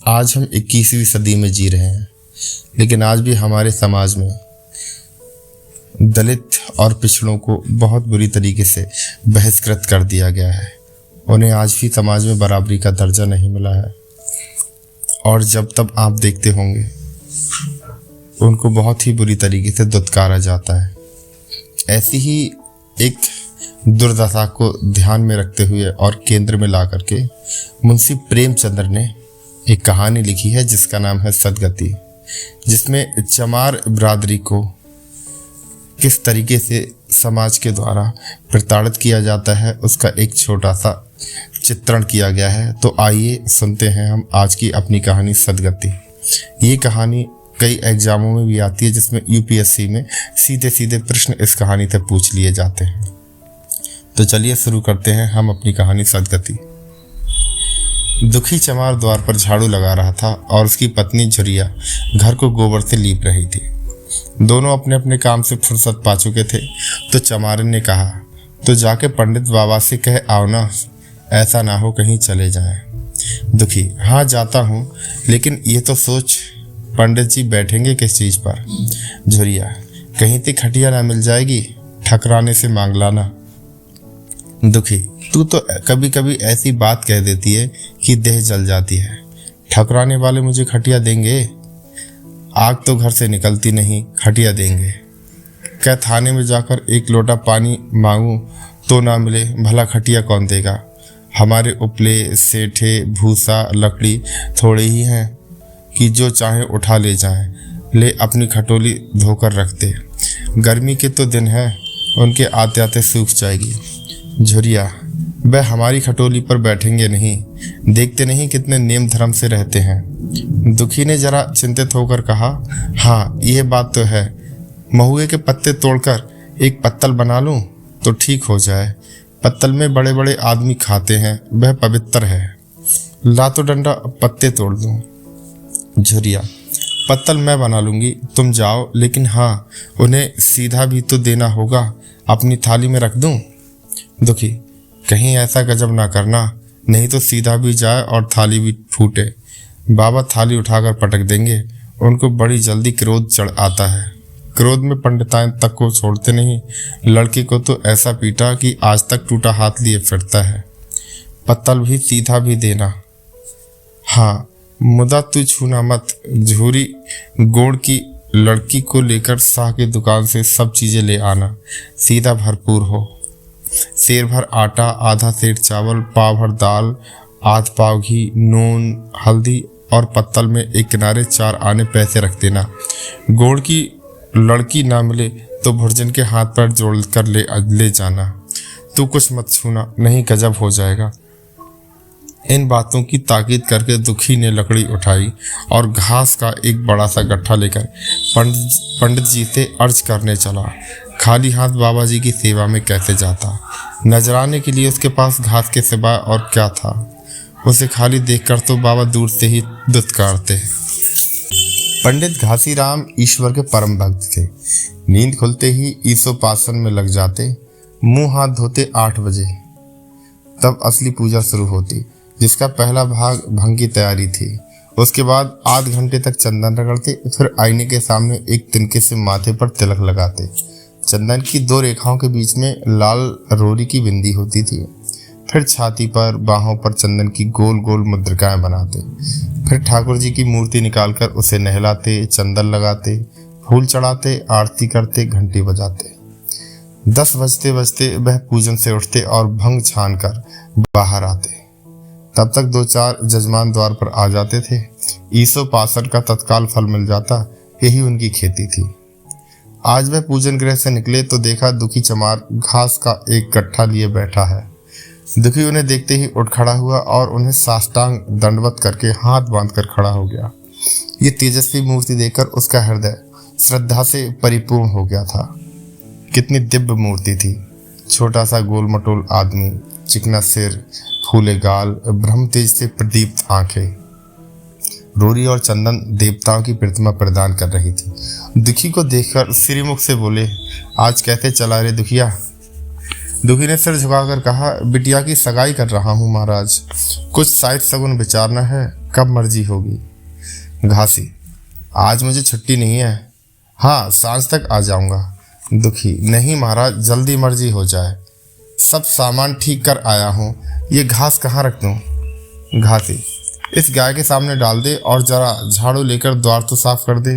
आज हम 21वीं सदी में जी रहे हैं, लेकिन आज भी हमारे समाज में दलित और पिछड़ों को बहुत बुरी तरीके से बहिष्कृत कर दिया गया है। उन्हें आज भी समाज में बराबरी का दर्जा नहीं मिला है और जब तब आप देखते होंगे उनको बहुत ही बुरी तरीके से दुत्कारा जाता है। ऐसी ही एक दुर्दशा को ध्यान में रखते हुए और केंद्र में ला करके मुंशी प्रेमचंद्र ने एक कहानी लिखी है जिसका नाम है सदगति, जिसमें चमार बिरादरी को किस तरीके से समाज के द्वारा प्रताड़ित किया जाता है उसका एक छोटा सा चित्रण किया गया है। तो आइए सुनते हैं हम आज की अपनी कहानी सदगति। ये कहानी कई एग्जामों में भी आती है जिसमें यूपीएससी में सीधे सीधे प्रश्न इस कहानी से पूछ लिए जाते हैं। तो चलिए शुरू करते हैं हम अपनी कहानी सदगति। दुखी चमार द्वार पर झाड़ू लगा रहा था और उसकी पत्नी झुरिया घर को गोबर से लीप रही थी। दोनों अपने अपने काम से फुर्सत पा चुके थे। तो चमार ने कहा, तो जाके पंडित बाबा से कह आओ ना, ऐसा ना हो कहीं चले जाएं। दुखी, हाँ जाता हूँ, लेकिन ये तो सोच पंडित जी बैठेंगे किस चीज पर। झुरिया, कहीं से खटिया ना मिल जाएगी, ठकराने से मांग लाना। दुखी, तू तो कभी कभी ऐसी बात कह देती है कि देह जल जाती है। ठकराने वाले मुझे खटिया देंगे? आग तो घर से निकलती नहीं, खटिया देंगे? क्या थाने में जाकर एक लोटा पानी मांगूं तो ना मिले, भला खटिया कौन देगा? हमारे उपले सेठे भूसा लकड़ी थोड़े ही हैं कि जो चाहे उठा ले जाएं। ले अपनी खटोली धोकर रखते, गर्मी के तो दिन हैं, उनके आते आते सूख जाएगी। झुरिया, वह हमारी खटोली पर बैठेंगे नहीं, देखते नहीं कितने नेम धर्म से रहते हैं। दुखी ने जरा चिंतित होकर कहा, हाँ यह बात तो है, महुए के पत्ते तोड़कर एक पत्तल बना लूं तो ठीक हो जाए। पत्तल में बड़े बड़े आदमी खाते हैं, वह पवित्र है। ला तो डंडा पत्ते तोड़ दूं। झुरिया, पत्तल मैं बना लूंगी, तुम जाओ, लेकिन हाँ उन्हें सीधा भी तो देना होगा, अपनी थाली में रख दूं। दुखी, कहीं ऐसा गजब ना करना, नहीं तो सीधा भी जाए और थाली भी फूटे। बाबा थाली उठाकर पटक देंगे, उनको बड़ी जल्दी क्रोध चढ़ आता है। क्रोध में पंडिताइन तक को छोड़ते नहीं। लड़की को तो ऐसा पीटा कि आज तक टूटा हाथ लिए फिरता है। पत्तल भी सीधा भी देना। हाँ मुदा तू छूना मत। झूरी गोड़ की लड़की को लेकर शाह की दुकान से सब चीजें ले आना, सीधा भरपूर हो। सेर भर आटा, आधा सेर चावल, पाव भर दाल, आध पाव घी, नून, हल्दी और पत्तल में एक किनारे 4 आने पैसे रख देना। गोड़ की लड़की ना मिले तो भुर्जन के हाथ पैर जोड़ कर ले जाना। तू कुछ मत छूना, नहीं गजब हो जाएगा। इन बातों की ताकीद करके दुखी ने लकड़ी उठाई और घास का एक बड़ा सा गट्ठा लेकर पंडित जी से अर्ज करने चला। खाली हाथ बाबा जी की सेवा में कैसे जाता? नजराने के लिए उसके पास घास के सिवा और क्या था? उसे खाली देखकर तो बाबा दूर से ही दुत्कारते। पंडित घासीराम ईश्वर के परम भक्त थे। नींद खुलते ही ईसोपासन में लग जाते। मुंह हाथ धोते 8 बजे, तब असली पूजा शुरू होती, जिसका पहला भाग भंग की तैयारी थी। उसके बाद आध घंटे तक चंदन रगड़ते, फिर आईने के सामने एक तिनके से माथे पर तिलक लगाते। चंदन की 2 रेखाओं के बीच में लाल रोरी की बिंदी होती थी। फिर छाती पर बाहों पर चंदन की गोल गोल मुद्रिकाएं बनाते। फिर ठाकुर जी की मूर्ति निकालकर उसे नहलाते, चंदन लगाते, फूल चढ़ाते, आरती करते, घंटी बजाते। 10 बजते बजते वह पूजन से उठते और भंग छान कर बाहर आते। तब तक 2-4 जजमान द्वार पर आ जाते थे। ईसोपासन का तत्काल फल मिल जाता, यही उनकी खेती थी। आज वह पूजन गृह से निकले तो देखा दुखी चमार घास का एक गट्ठा लिए बैठा है। दुखी उन्हें देखते ही उठ खड़ा हुआ और उन्हें साष्टांग दंडवत करके हाथ बांधकर खड़ा हो गया। ये तेजस्वी मूर्ति देखकर उसका हृदय श्रद्धा से परिपूर्ण हो गया था। कितनी दिव्य मूर्ति थी। छोटा सा गोल मटोल आदमी, चिकना सिर, फूले गाल, ब्रह्म तेज से प्रदीप्त आंखें। रोरी और चंदन देवताओं की प्रतिमा प्रदान कर रही थी। दुखी को देखकर श्रीमुख से बोले, आज कैसे चला रे दुखिया? दुखी ने सिर झुकाकर कहा, बिटिया की सगाई कर रहा हूँ महाराज, कुछ साइड सगुन विचारना है, कब मर्जी होगी? घासी, आज मुझे छुट्टी नहीं है। हाँ, सांझ तक आ जाऊंगा। दुखी, नहीं महाराज, जल्दी मर्जी हो जाए। सब सामान ठीक कर आया हूँ, ये घास कहाँ रख दूँ? घासी, इस गाय के सामने डाल दे और जरा झाड़ू लेकर द्वार तो साफ कर दे।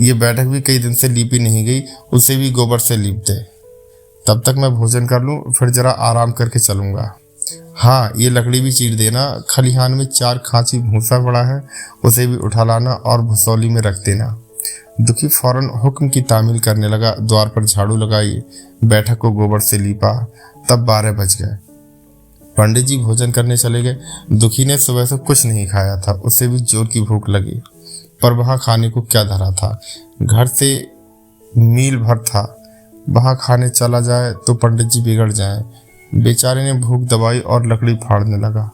ये बैठक भी कई दिन से लीपी नहीं गई, उसे भी गोबर से लीप दे। तब तक मैं भोजन कर लूँ, फिर जरा आराम करके चलूँगा। हाँ, ये लकड़ी भी चीर देना। खलिहान में 4 खांची भूसा पड़ा है, उसे भी उठा लाना और भसौली में रख देना। दुखी फौरन हुक्म की तामील करने लगा। द्वार पर झाड़ू लगाई, बैठक को गोबर से लीपा। तब 12 बज गए। पंडित जी भोजन करने चले गए। दुखी ने सुबह से कुछ नहीं खाया था, उसे भी जोर की भूख लगी, पर वहां खाने को क्या धरा था? घर से मील भर था, वहां खाने चला जाए तो पंडित जी बिगड़ जाएं। बेचारे ने भूख दबाई और लकड़ी फाड़ने लगा।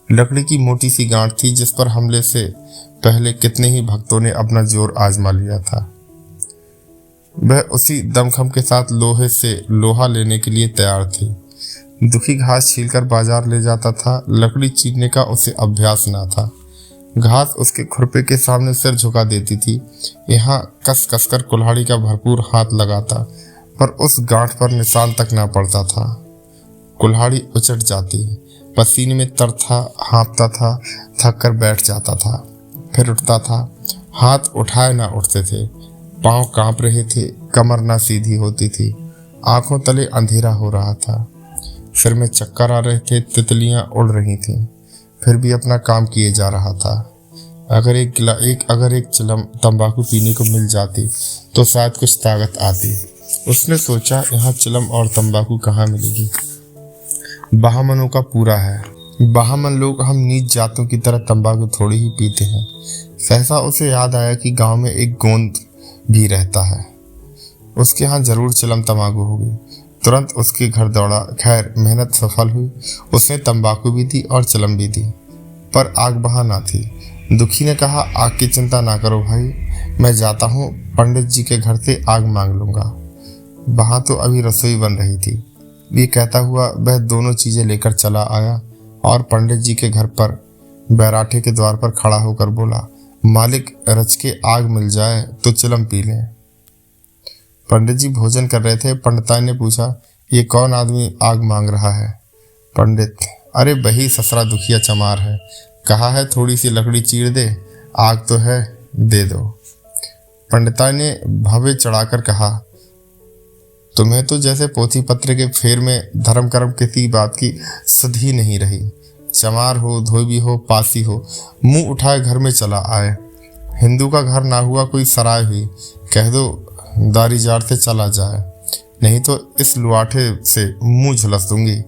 लकड़ी की मोटी सी गांठ थी जिस पर हमले से पहले कितने ही भक्तों ने अपना जोर आजमा लिया था। वह उसी दमखम के साथ लोहे से लोहा लेने के लिए तैयार थी। दुखी घास छीलकर बाजार ले जाता था, लकड़ी चीरने का उसे अभ्यास ना था। घास उसके खुरपे के सामने सिर झुका देती थी। यहाँ कस कसकर कुल्हाड़ी का भरपूर हाथ लगाता, पर उस गांठ पर निशान तक ना पड़ता था। कुल्हाड़ी उचट जाती, पसीने में तर था, हाँफता था, थक कर बैठ जाता था, फिर उठता था। हाथ उठाए ना उठते थे, पांव कांप रहे थे, कमर ना सीधी होती थी, आंखों तले अंधेरा हो रहा था, सिर में चक्कर आ रहे थे, तितलियां उड़ रही थीं, फिर भी अपना काम किए जा रहा था। अगर एक चिलम तंबाकू पीने को मिल जाती तो शायद कुछ ताकत आती। उसने सोचा, यहाँ चिलम और तंबाकू कहाँ मिलेगी? बहामनों का पूरा है। बहामन लोग हम नीच जातों की तरह तंबाकू थोड़ी ही पीते हैं। सहसा उसे याद आया कि गांव में एक गोंद भी रहता है, उसके यहाँ जरूर चिलम तंबाकू होगी। तुरंत उसके घर दौड़ा। खैर, मेहनत सफल हुई। उसने तंबाकू भी दी और चिलम भी दी, पर आग वहाँ ना थी। दुखी ने कहा, आग की चिंता ना करो भाई, मैं जाता हूँ, पंडित जी के घर से आग मांग लूंगा। वहाँ तो अभी रसोई बन रही थी। ये कहता हुआ वह दोनों चीजें लेकर चला आया और पंडित जी के घर पर बैराठे के द्वार पर खड़ा होकर बोला, मालिक, रच के आग मिल जाए तो चिलम पी लें। पंडित जी भोजन कर रहे थे। पंडिताई ने पूछा, ये कौन आदमी आग मांग रहा है? पंडित, अरे वही ससरा दुखिया चमार है, कहा है थोड़ी सी लकड़ी चीर दे, आग तो है, दे दो। पंडिताई ने भवे चढ़ाकर कहा, तुम्हें तो जैसे पोथी पत्र के फेर में धर्म कर्म किसी बात की सुध ही नहीं रही। चमार हो, धोबी हो, पासी हो, मुंह उठाए घर में चला आए। हिंदू का घर ना हुआ कोई सराय हुई, कह दो दारी जार से चला जाए, नहीं तो इस लुआठे से मुंह झुलस दूंगी।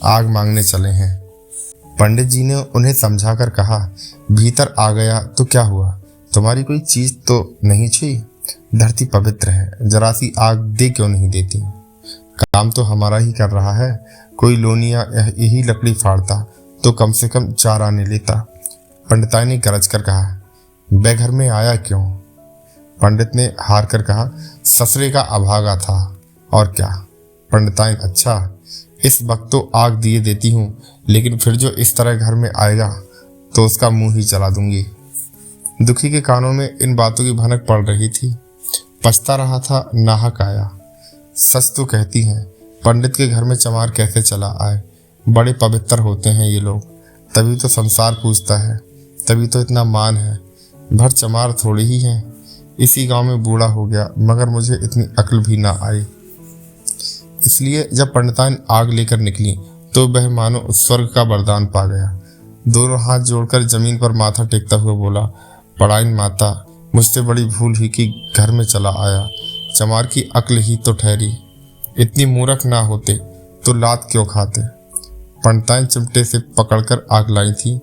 आग मांगने चले हैं। पंडित जी ने उन्हें समझाकर कहा, भीतर आ गया तो क्या हुआ, तुम्हारी कोई चीज तो नहीं छुई? धरती पवित्र है, जरा सी आग दे क्यों नहीं देती? काम तो हमारा ही कर रहा है, कोई लोनिया यही लकड़ी फाड़ता तो कम से कम 4 आने लेता। पंडिताई ने गरज कर कहा, बै घर में आया क्यों? पंडित ने हार कर कहा, ससरे का अभागा था, और क्या? पंडिताई, अच्छा, इस वक्त तो आग दिए देती हूँ, लेकिन फिर जो इस तरह घर में आएगा तो उसका मुंह ही जला दूंगी। दुखी के कानों में इन बातों की भनक पड़ रही थी। पछता रहा था, नाहक आया। सच तो कहती हैं, पंडित के घर में चमार कैसे चला आए? बड़े पवित्र होते हैं ये लोग, तभी तो संसार पूछता है, तभी तो इतना मान है। भर चमार थोड़ी ही हैं। इसी गांव में बूढ़ा हो गया, मगर मुझे इतनी अक्ल भी ना आई। इसलिए जब पंडिताइन आग लेकर निकली तो वह मानो स्वर्ग का वरदान पा गया। दोनों हाथ जोड़कर जमीन पर माथा टेकता हुआ बोला, पड़ाइन माता, मुझसे बड़ी भूल हुई कि घर में चला आया। चमार की अक्ल ही तो ठहरी, इतनी मूर्ख ना होते तो लात क्यों खाते। पंडिताइन चिमटे से पकड़कर आग लाई थी।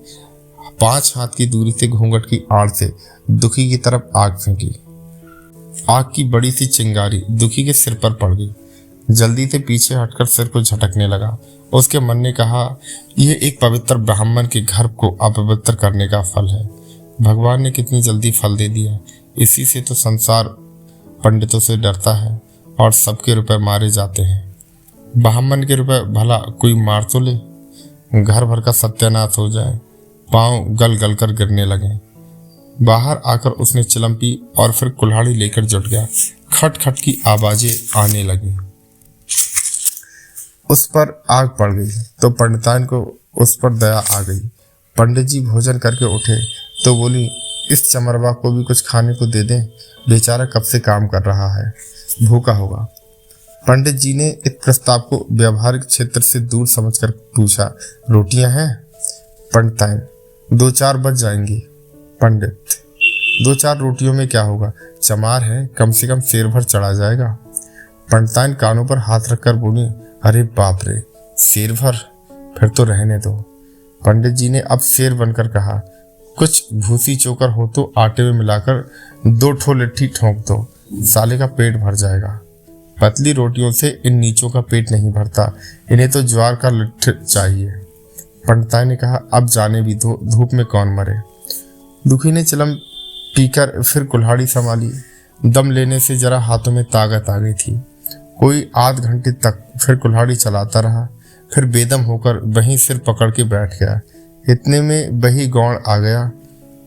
5 हाथ की दूरी से घूंघट की आड़ से दुखी की तरफ आग फेंकी। आग की बड़ी सी चिंगारी दुखी के सिर पर पड़ गई। जल्दी से पीछे हटकर सिर को झटकने लगा। उसके मन ने कहा, यह एक पवित्र ब्राह्मण के घर को अपवित्र करने का फल है। भगवान ने कितनी जल्दी फल दे दिया। इसी से तो संसार पंडितों से डरता है और सबके रुपए मारे जाते हैं। ब्राह्मण के रुपए भला कोई मार तो ले, घर भर का सत्यानाश हो जाए। पांव गल गल कर गिरने लगे। बाहर आकर उसने चिलम पी और फिर कुल्हाड़ी लेकर जुट गया। खट खट की आवाजें आने लगी। उस पर आग पड़ गई तो पंडिताइन को उस पर दया आ गई। पंडित जी भोजन करके उठे तो बोली, इस चमरवा को भी कुछ खाने को दे दें, बेचारा कब से काम कर रहा है, भूखा होगा। पंडित जी ने इस प्रस्ताव को व्यावहारिक क्षेत्र से दूर समझकर पूछा, रोटियां हैं? पंडिताइन, 2-4 बज जाएंगी। पंडित, 2-4 रोटियों में क्या होगा, चमार है, कम से कम शेर भर चढ़ा जाएगा। पंडिताइन कानों पर हाथ रखकर बोली, अरे बाप रे, शेर भर, फिर तो रहने दो। पंडित जी ने अब शेर बनकर कहा, कुछ भूसी चोकर हो तो आटे में मिलाकर 2 ठो लिट्ठी ठोंक दो, साले का पेट भर जाएगा। पतली रोटियों से इन नीचों का पेट नहीं भरता, इन्हें तो ज्वार का लिट्ठ चाहिए। पंडिताई ने कहा, अब जाने भी दो, धूप में कौन मरे। दुखी ने चिलम पीकर फिर कुल्हाड़ी संभाली। दम लेने से जरा हाथों में ताकत आ गई थी। कोई आध घंटे तक फिर कुल्हाड़ी चलाता रहा, फिर बेदम होकर वहीं सिर पकड़ के बैठ गया। इतने में वही गौड़ आ गया।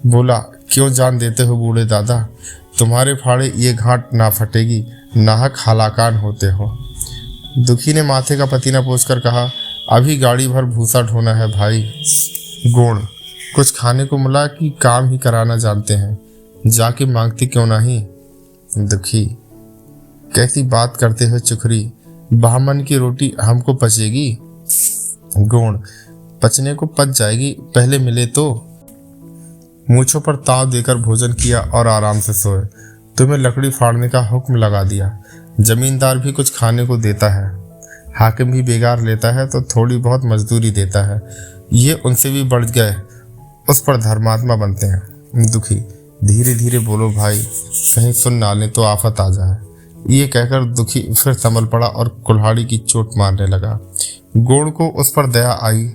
बोला, क्यों जान देते हो बूढ़े दादा, तुम्हारे फाड़े ये घाट ना फटेगी, नाहक हलाकान होते हो। दुखी ने माथे का पतीना पोंछकर कहा, अभी गाड़ी भर भूसा ढोना है भाई। गोड़, कुछ खाने को मिला कि काम ही कराना जानते हैं, जाके मांगती क्यों नहीं। दुखी, कैसी बात करते हो चुखरी, बामन की रोटी हमको पचेगी। गोड़, पचने को पच जाएगी, पहले मिले तो। मूंछों पर ताव देकर भोजन किया और आराम से सोए। तुम्हें लकड़ी फाड़ने का हुक्म लगा दिया। जमींदार भी कुछ खाने को देता है, हाकिम भी बेगार लेता है तो थोड़ी बहुत मजदूरी देता है, ये उनसे भी बढ़ गए, उस पर धर्मात्मा बनते हैं। दुखी, धीरे धीरे बोलो भाई, कहीं सुन ना ले तो आफत आ जाए। ये कहकर दुखी फिर संभल पड़ा और कुल्हाड़ी की चोट मारने लगा। गोड़ को उस पर दया आई,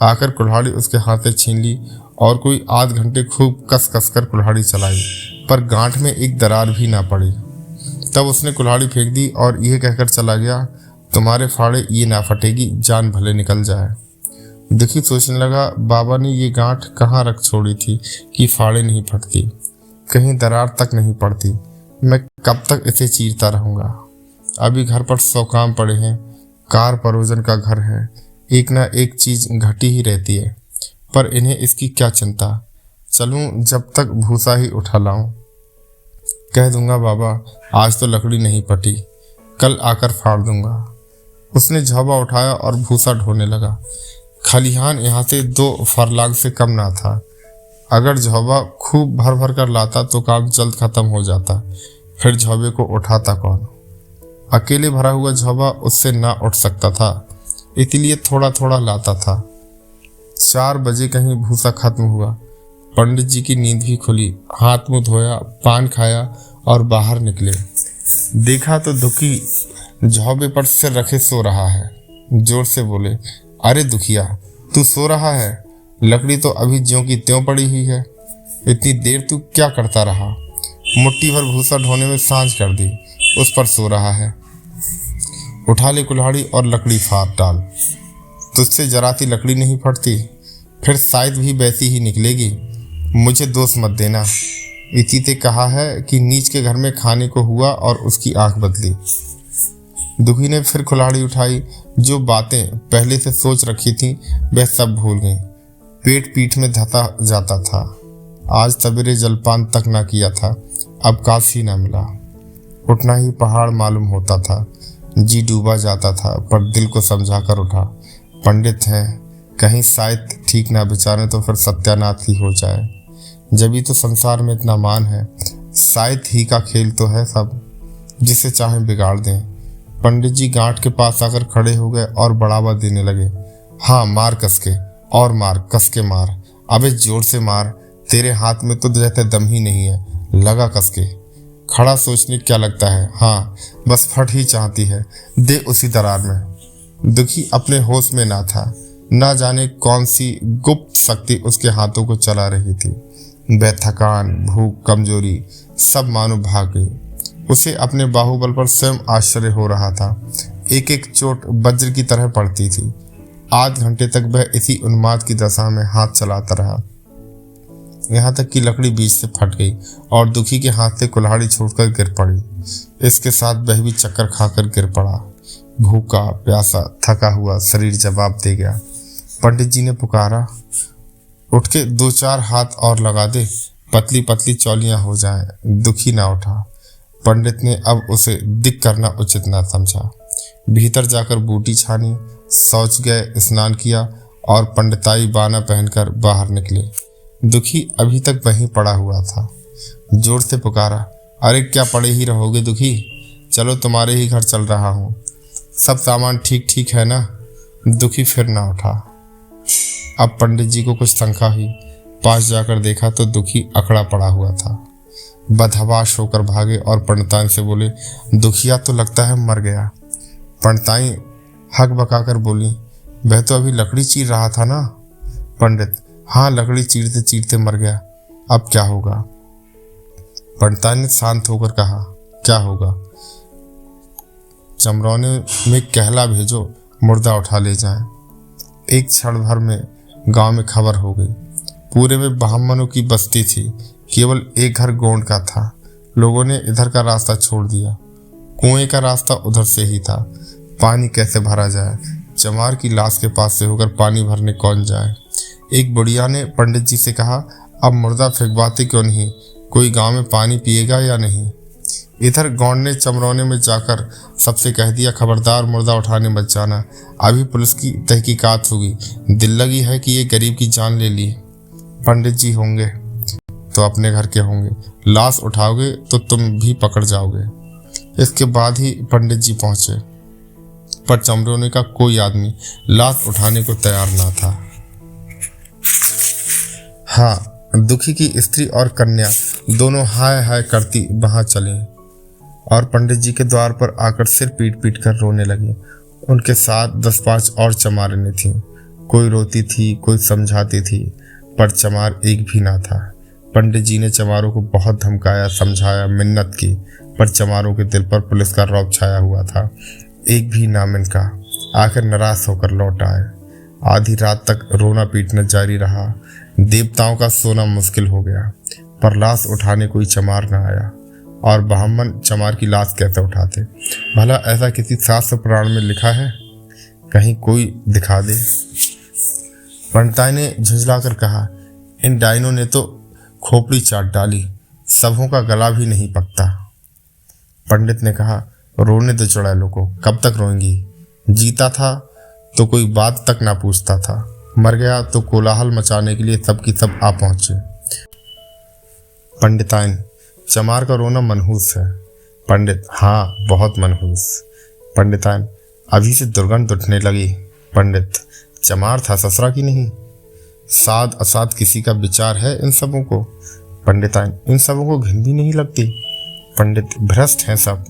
आकर कुल्हाड़ी उसके हाथ से छीन ली और कोई आध घंटे खूब कस कस कर कुल्हाड़ी चलाई, पर गांठ में एक दरार भी ना पड़ी। तब उसने कुल्हाड़ी फेंक दी और यह कहकर चला गया, तुम्हारे फाड़े ये ना फटेगी, जान भले निकल जाए। दुखी सोचने लगा, बाबा ने ये गांठ कहाँ रख छोड़ी थी कि फाड़े नहीं फटती, कहीं दरार तक नहीं पड़ती। मैं कब तक इसे चीरता रहूंगा। अभी घर पर 100 काम पड़े हैं, कार परोजन का घर है, एक ना एक चीज घटी ही रहती है, पर इन्हें इसकी क्या चिंता। चलूं जब तक भूसा ही उठा लाऊं। कह दूंगा बाबा, आज तो लकड़ी नहीं पटी, कल आकर फाड़ दूंगा। उसने झोबा उठाया और भूसा ढोने लगा। खलिहान यहाँ से 2 फरलांग से कम ना था। अगर झोबा खूब भर भर कर लाता तो काम जल्द खत्म हो जाता, फिर झोबे को उठाता कौन। अकेले भरा हुआ झोबा उससे ना उठ सकता था, इसलिए थोड़ा थोड़ा लाता था। 4 बजे कहीं भूसा खत्म हुआ। पंडित जी की नींद भी खुली, हाथ मुंह धोया, पान खाया और बाहर निकले। देखा तो दुखी झोबे पर सिर रखे सो रहा है। जोर से बोले, अरे दुखिया, तू सो रहा है? लकड़ी तो अभी ज्यों की त्यों पड़ी हुई है, इतनी देर तू क्या करता रहा? मुट्ठी भर भूसा ढोने में सांझ कर दी, उस पर सो रहा है। उठा ले कुल्हाड़ी और लकड़ी फाड़ डाल। तुझसे जरा सी लकड़ी नहीं फटती, फिर शायद भी वैसी ही निकलेगी। मुझे दोष मत देना। इसी से कहा है कि नीच के घर में खाने को हुआ और उसकी आंख बदली। दुखी ने फिर कुल्हाड़ी उठाई। जो बातें पहले से सोच रखी थी वह सब भूल गई। पेट पीठ में धता जाता था। आज सवेरे जलपान तक ना किया था, अब काश ही ना मिला। उठना ही पहाड़ मालूम होता था। जी डूबा जाता था, पर दिल को समझा कर उठा। पंडित हैं, कहीं शायद ठीक ना बिचारे तो फिर सत्यानाश ही हो जाए। जभी तो संसार में इतना मान है, शायद ही का खेल तो है सब, जिसे चाहे बिगाड़ दें। पंडित जी गांठ के पास आकर खड़े हो गए और बढ़ावा देने लगे। हाँ, मार कसके, और मार, कसके मार, अबे जोर से मार, तेरे हाथ में तो जैसे दम ही नहीं है, लगा कसके। खड़ा सोचने क्या लगता है, हाँ बस फट ही चाहती है, दे उसी दरार में। दुखी अपने होश में ना था, ना जाने कौन सी गुप्त शक्ति उसके हाथों को चला रही थी। वह थकान, भूख, कमजोरी सब मानो भाग गई। उसे अपने बाहुबल पर स्वयं आश्चर्य हो रहा था। एक एक चोट वज्र की तरह पड़ती थी। आध घंटे तक वह इसी उन्माद की दशा में हाथ चलाता रहा, यहाँ तक कि लकड़ी बीच से फट गई और दुखी के हाथ से कुल्हाड़ी छूटकर गिर पड़ी। इसके साथ वह भी चक्कर खाकर गिर पड़ा। भूखा प्यासा थका हुआ शरीर जवाब दे गया। पंडित जी ने पुकारा, उठ के 2-4 हाथ और लगा दे, पतली पतली चौलियां हो जाएं। दुखी ना उठा। पंडित ने अब उसे दिक करना उचित ना समझा। भीतर जाकर बूटी छानी, शौच गए, स्नान किया और पंडिताई बाना पहनकर बाहर निकले। दुखी अभी तक वहीं पड़ा हुआ था। जोर से पुकारा, अरे क्या पड़े ही रहोगे दुखी, चलो तुम्हारे ही घर चल रहा हूँ, सब सामान ठीक ठीक है ना। दुखी फिर ना उठा। अब पंडित जी को कुछ शंका हुई। पास जाकर देखा तो दुखी अकड़ा पड़ा हुआ था। बदहवास होकर भागे और पंडिताइन से बोले, दुखिया तो लगता है मर गया। पंडिताइन हक बकाकर बोली, वह तो अभी लकड़ी चीर रहा था ना। पंडित, हाँ, लकड़ी चीरते चीरते मर गया, अब क्या होगा। पंडिताइन ने शांत होकर कहा, क्या होगा, चमरौने में कहला भेजो, मुर्दा उठा ले जाएं। एक क्षण भर में गांव में खबर हो गई। पूरे में ब्राह्मणों की बस्ती थी, केवल एक घर गोंड का था। लोगों ने इधर का रास्ता छोड़ दिया। कुएं का रास्ता उधर से ही था। पानी कैसे भरा जाए, चमार की लाश के पास से होकर पानी भरने कौन जाए। एक बुढ़िया ने पंडित जी से कहा, अब मुर्दा फेंकवाते क्यों नहीं, कोई गांव में पानी पिएगा या नहीं। इधर गौंड ने चमरौने में जाकर सबसे कह दिया, खबरदार मुर्दा उठाने मत जाना, अभी पुलिस की तहकीकात होगी, दिल लगी है कि ये गरीब की जान ले ली। पंडित जी होंगे तो अपने घर के होंगे, लाश उठाओगे तो तुम भी पकड़ जाओगे। इसके बाद ही पंडित जी पहुंचे, पर चमरौने का कोई आदमी लाश उठाने को तैयार ना था। हाँ, दुखी की स्त्री और कन्या दोनों हाय हाय करती वहां चली और पंडित जी के द्वार पर आकर सिर पीट पीट कर रोने लगी। उनके साथ 10-5 और चमारिनें थीं। कोई रोती थी, कोई समझाती थी, पर चमार एक भी ना था। पंडित जी ने चमारों को बहुत धमकाया, समझाया, मिन्नत की, पर चमारों के दिल पर पुलिस का रौब छाया हुआ था। एक भी नाम इनका। आखिर निराश होकर लौट आए। आधी रात तक रोना पीटना जारी रहा। देवताओं का सोना मुश्किल हो गया, पर लाश उठाने कोई चमार न आया। और ब्राह्मण चमार की लाश कैसे उठाते, भला ऐसा किसी शास्त्र पुराण में लिखा है, कहीं कोई दिखा दे। पंडिताई ने झुंझलाकर कहा, इन डाइनों ने तो खोपड़ी चाट डाली, सबों का गला भी नहीं पकता। पंडित ने कहा, रोने दो चुड़ैलों को, कब तक रोएंगी। जीता था तो कोई बात तक ना पूछता था, मर गया तो कोलाहल मचाने के लिए सबकी सब आ पहुंचे। पंडिताइन, चमार का रोना मनहूस है। पंडित, हाँ, बहुत मनहूस। पंडिताइन, अभी से दुर्गंध उठने लगी। पंडित, चमार था ससुरा की नहीं, साध असाध किसी का विचार है इन सबों को। पंडिताइन, इन सबों को घिन भी नहीं लगती। पंडित, भ्रष्ट हैं सब।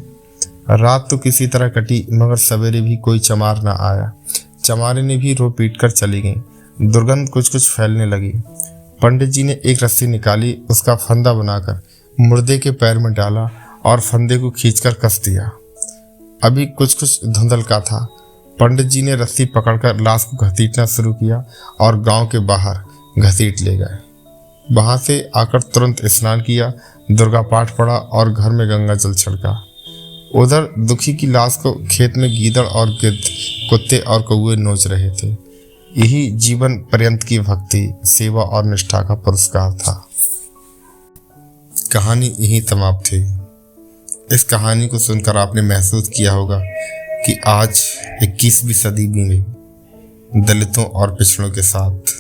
रात तो किसी तरह कटी, मगर सवेरे भी कोई चमार ना आया। चमारे ने भी रो पीट कर चली गई। दुर्गंध कुछ कुछ फैलने लगी। पंडित जी ने एक रस्सी निकाली, उसका फंदा बनाकर मुर्दे के पैर में डाला और फंदे को खींचकर कस दिया। अभी कुछ कुछ धुंधल का था। पंडित जी ने रस्सी पकड़कर लाश को घसीटना शुरू किया और गांव के बाहर घसीट ले गए। वहां से आकर तुरंत स्नान किया, दुर्गा पाठ पढ़ा और घर में गंगा जल छिड़का। उधर दुखी की लाश को खेत में गीदड़ और गिद्ध, कुत्ते और कौवे नोच रहे थे। यही जीवन पर्यंत की भक्ति, सेवा और निष्ठा का पुरस्कार था। कहानी यही समाप्त थी। इस कहानी को सुनकर आपने महसूस किया होगा कि आज 21वीं सदी में दलितों और पिछड़ों के साथ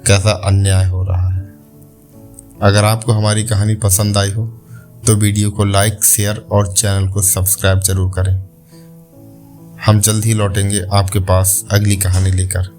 कैसा अन्याय हो रहा है। अगर आपको हमारी कहानी पसंद आई हो तो वीडियो को लाइक, शेयर और चैनल को सब्सक्राइब जरूर करें। हम जल्द ही लौटेंगे आपके पास अगली कहानी लेकर।